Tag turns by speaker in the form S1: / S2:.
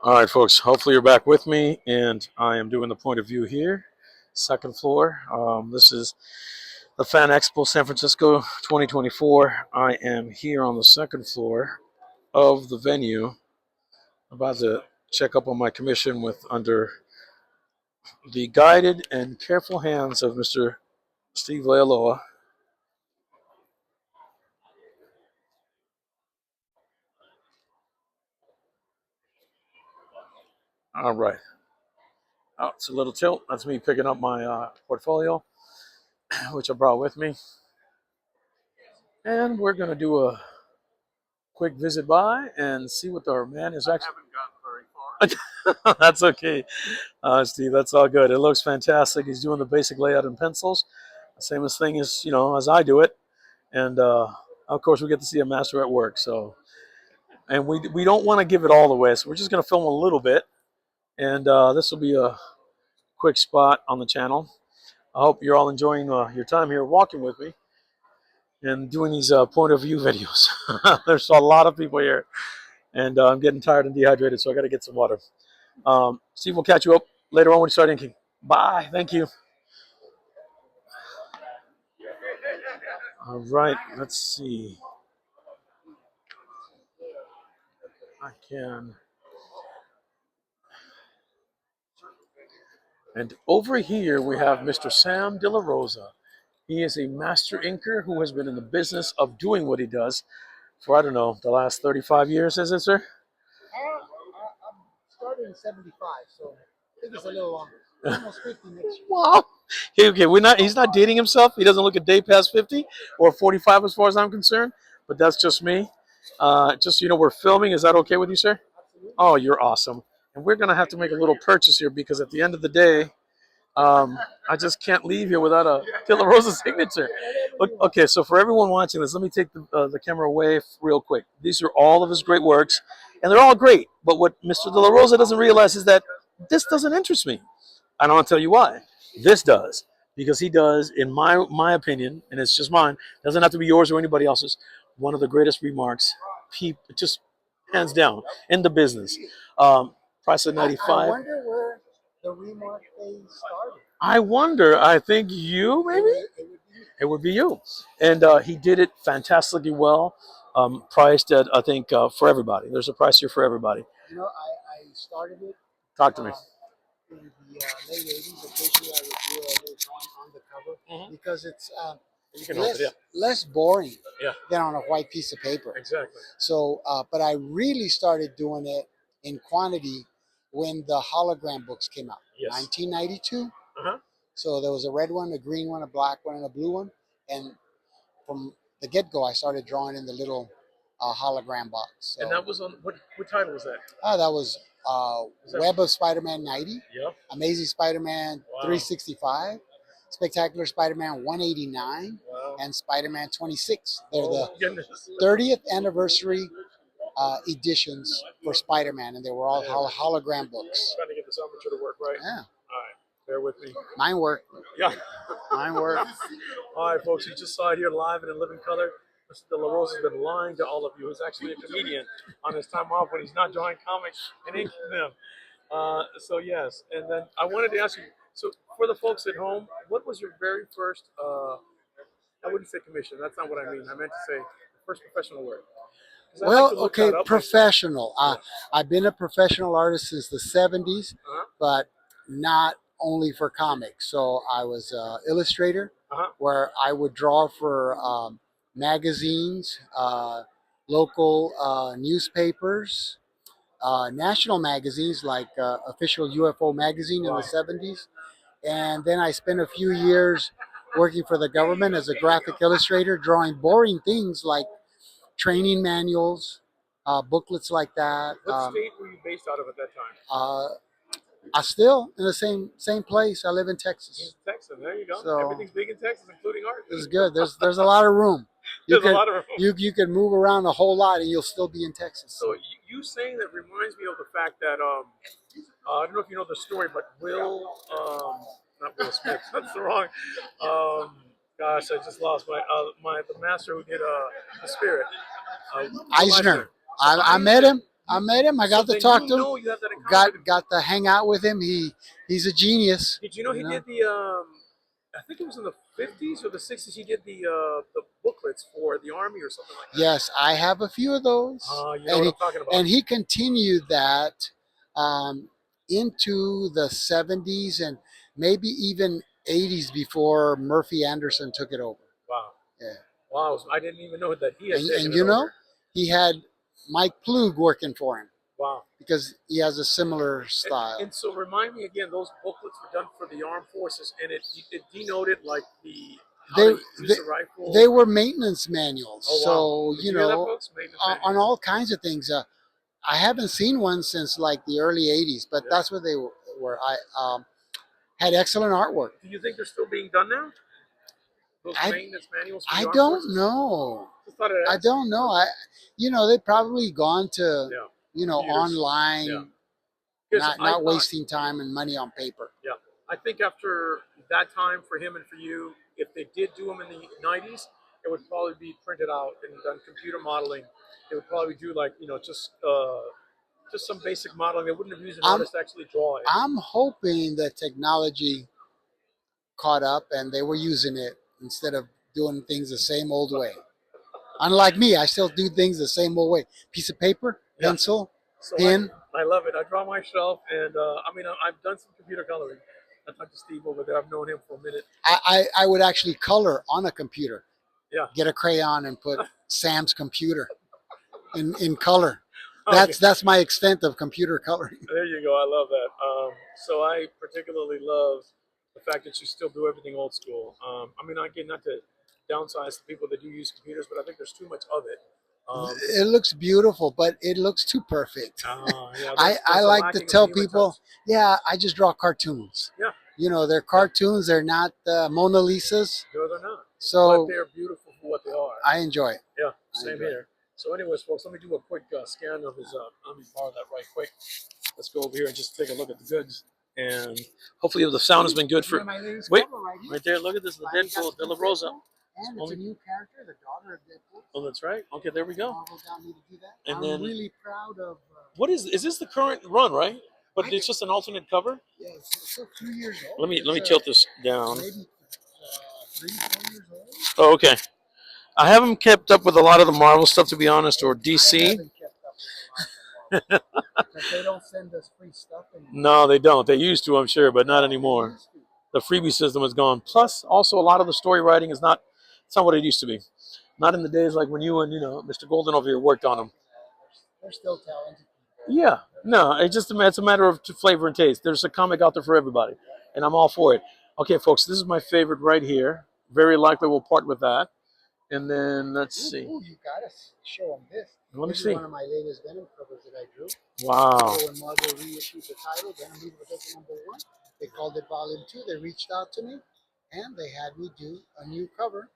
S1: All right, folks. Hopefully you're back with me, and I am doing the point of view here, second floor. This is the Fan Expo San Francisco 2024. I am here on the second floor of the venue, about to check up on my commission with under the guided and careful hands of Mr. Steve Leialoha. All right. Oh, it's a little tilt. That's me picking up my portfolio, which I brought with me. And we're going to do a quick visit by and see what our man is actually. I haven't gotten very far. That's okay, Steve. That's all good. It looks fantastic. He's doing the basic layout in pencils, same as thing as as I do it, and of course we get to see a master at work. So, and we don't want to give it all away, so we're just going to film a little bit, and this will be a quick spot on the channel. I hope you're all enjoying your time here walking with me and doing these point of view videos. There's a lot of people here, and I'm getting tired and dehydrated, so I got to get some water. Steve, we'll catch you up later on when you start inking. Bye. Thank you. All right. Let's see. I can. And over here we have Mr. Sam De La Rosa. He is a master inker who has been in the business of doing what he does for, I don't know, the last 35 years, is it, sir?
S2: I started in 75, so I think it's a little longer. Almost 50 next year.
S1: Wow. Okay, he's not dating himself. He doesn't look a day past 50 or 45 as far as I'm concerned, but that's just me. Just so you know, we're filming. Is that okay with you, sir?
S2: Absolutely.
S1: Oh, you're awesome. And we're going to have to make a little purchase here because at the end of the day, I just can't leave here without a De La Rosa signature. Okay, so for everyone watching this, let me take the camera away real quick. These are all of his great works, and they're all great. But what Mr. De La Rosa doesn't realize is that this doesn't interest me. I don't want to tell you why. This does, because he does, in my opinion, and it's just mine. Doesn't have to be yours or anybody else's. One of the greatest remarks, just hands down in the business. Price of 95.
S2: I wonder where the remark phase started.
S1: I wonder. I think you maybe. It would be you. And he did it fantastically well. Priced at I think for everybody. There's a price here for everybody.
S2: You know, I started it.
S1: Talk to me.
S2: In the late 80s, occasionally I would do a little drawing on the cover because it's
S1: You can hold it, yeah.
S2: less boring
S1: Yeah.
S2: than on a white piece of paper.
S1: Exactly.
S2: So, but I really started doing it in quantity when the hologram books came out.
S1: Yes.
S2: 1992.
S1: Uh-huh.
S2: So there was a red one, a green one, a black one, and a blue one. And from the get-go, I started drawing in the little hologram box. So,
S1: And that was on what title was that?
S2: that was Web of Spider-Man 90.
S1: Yeah.
S2: Amazing Spider-Man
S1: Wow.
S2: 365. Spectacular Spider-Man 189.
S1: Wow.
S2: And Spider-Man 26. They're
S1: Oh,
S2: the
S1: goodness.
S2: 30th anniversary editions for Spider-Man, and they were all hologram books.
S1: Trying to get this armature to work right.
S2: Yeah.
S1: All right. Bear with me.
S2: Mine work.
S1: Yeah.
S2: Mine work.
S1: All right, folks. You just saw it here live and in living color. Mr. De La Rosa has been lying to all of you. He's actually a comedian on his time off when he's not drawing comics and inking them. So, yes. And then I wanted to ask you, so for the folks at home, what was your very first, I wouldn't say commission. That's not what I mean. I meant to say first professional work.
S2: Well, okay, professional. I've been a professional artist since the 70s, but not only for comics. So I was an illustrator where I would draw for magazines, local newspapers, national magazines like Official UFO Magazine in the 70s. And then I spent a few years working for the government as a graphic illustrator, drawing boring things like training manuals, booklets like that.
S1: What state were you based out of at that time?
S2: I still in the same place. I live in Texas.
S1: Texas, there you go.
S2: So,
S1: everything's big in Texas, including art.
S2: It's good. There's a lot of room.
S1: There's a lot of room.
S2: You can move around a whole lot and you'll still be in Texas.
S1: So you saying that reminds me of the fact that I don't know if you know the story, but not Will Smith. That's the wrong. Gosh, I just lost the master who did the Spirit.
S2: Eisner. I met him. I met him. I got to
S1: then
S2: talk
S1: you
S2: to him.
S1: know you have that in common with him.
S2: Got to hang out with him. He's a genius.
S1: Did you know he did the I think it was in the 50s or the 60s. He did the booklets for the army or something like that.
S2: Yes, I have a few of those.
S1: You know what I'm talking about.
S2: And he continued that into the 70s and maybe even 80s before Murphy Anderson took it over.
S1: Wow.
S2: Yeah.
S1: Wow. I didn't even know that he had taken
S2: And
S1: it
S2: you know,
S1: over.
S2: he had Mike Plug working for him.
S1: Wow.
S2: Because he has a similar style.
S1: And so remind me again, those booklets were done for the armed forces, and it denoted like how to use a rifle.
S2: They were maintenance manuals.
S1: Oh, wow.
S2: So,
S1: Did you hear that, folks?
S2: on all kinds of things. I haven't seen one since like the early 80s, but that's what they were. I had excellent artwork.
S1: Do you think they're still being done now? Those maintenance manuals for the
S2: I
S1: armed
S2: don't
S1: forces?
S2: know.
S1: Just thought I'd
S2: I
S1: ask.
S2: don't know. They've probably gone to,
S1: Computers.
S2: online, not wasting time and money on paper.
S1: Yeah. I think after that time for him and for you, if they did do them in the 90s, it would probably be printed out and done computer modeling. They would probably do like, just some basic modeling. They wouldn't have used an artist to actually draw it.
S2: I'm hoping that technology caught up and they were using it instead of doing things the same old way. Unlike me, I still do things the same old way. Piece of paper, pencil, pen.
S1: I love it. I draw myself, and I've done some computer coloring. I talked to Steve over there. I've known him for a minute.
S2: I would actually color on a computer.
S1: Yeah.
S2: Get a crayon and put Sam's computer in color. That's my extent of computer coloring.
S1: There you go. I love that. So I particularly love the fact that you still do everything old school. Again, not to downsize the people that do use computers, but I think there's too much of it.
S2: It looks beautiful, but it looks too perfect. I like to tell people, I just draw cartoons.
S1: Yeah.
S2: They're cartoons. They're not Mona Lisas.
S1: No, they're not.
S2: So
S1: but they're beautiful for what they are.
S2: I enjoy it.
S1: Yeah, same here. So anyways, folks, let me do a quick scan of his, let me borrow that right quick. Let's go over here and just take a look at the goods. And hopefully the sound has been good for... Wait, right there, look at this, the Deadpool, the Rosa.
S2: And it's a new character, the daughter of Deadpool.
S1: Oh, that's right. Okay, there we go.
S2: Marvel got me to do that.
S1: And
S2: I'm really proud of...
S1: what is this the current run, right? But it's just an alternate cover?
S2: Yeah, it's still 2 years old.
S1: Let me tilt this down.
S2: Maybe 3, 4 years old.
S1: Oh, okay. I haven't kept up with a lot of the Marvel stuff, to be honest, or DC.
S2: I haven't kept up with a lot of stuff. Because they don't send us free stuff anymore.
S1: No, they don't. They used to, I'm sure, but not anymore. The freebie system is gone. Plus, also, a lot of the story writing is not, it's not what it used to be. Not in the days like when you and, Mr. Golden over here worked on them.
S2: They're still talented.
S1: Yeah. No, it's a matter of flavor and taste. There's a comic out there for everybody, and I'm all for it. Okay, folks, this is my favorite right here. Very likely we'll part with that. And then let's see.
S2: Ooh, you gotta show them this.
S1: Let me
S2: This
S1: see.
S2: is one of my latest Venom covers that I drew.
S1: Wow.
S2: So when Marvel reissued the title, Venom Revisited #1, they called it Volume 2. They reached out to me, and they had me do a new cover